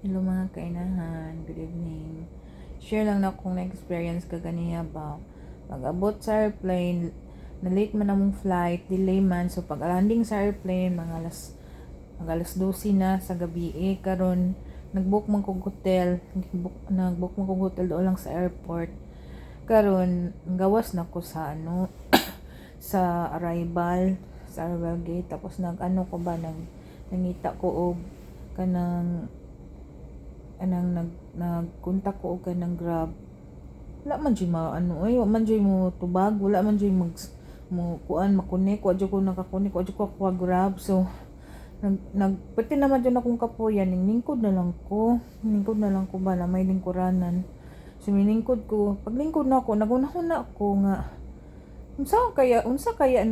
Hello mga kainahan, good evening. Share lang na kung na-experience ka ganiya ba. Pag-abot sa airplane, na late man among flight, delay man. So pag landing sa airplane, mga alas 12 na sa gabi karon nag-book man kog hotel, nag-book man kog hotel doon lang sa airport. Karon gawas na ko sa sa arrival gate, tapos ko ba nangita ko og kanang nagkontak ko og kanang Grab. Wala man jud wa man jud mo tubag, wala man jud mo kuan makunik, wa jud ko nakakunik, wa jud ko Grab. So pati naman jud akong kapuyan, ningkod na lang ko ba na may lingkuranan. So miningkod ko, paglingkod na ako, nagunahon na ako nga unsa kaya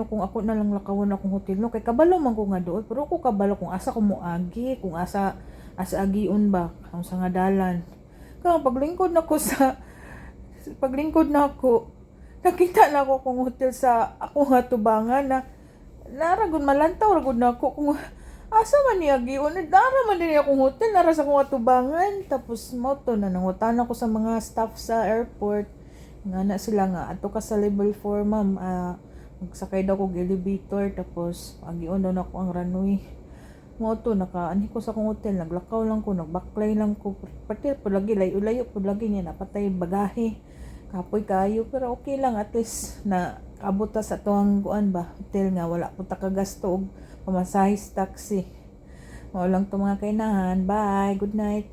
kung ako na lang lakawon akong hotel no, kay kabalo man ko nga doon, pero ako kabalo kung asa ko moagi, kung asa agiun ba ang sa nga dalan. Kaya paglingkod na ako, nakita na ako kung hotel sa ako nga tubangan na naragon malantaw ragod na ako kung asa man ni agiun, nara man din akong hotel, nara sa akong tubangan. Tapos moto na nangutan ako sa mga staff sa airport nga na sila nga ato ka sa level 4 ma'am, magsakay daw kog elevator, tapos agiun daw na ako ang runway. Moto nakaani ko sa akong hotel, naglakaw lang ko, nagbaklay lang ko, pati po lagi layo-layo po lagi niya napatay bagahe, kapoy kayo, pero okay lang, at least na abot ta sa tuang kuan ba hotel nga wala po ta kagasto og pamasahe taxi. Mao lang to mga kainahan, bye, good night.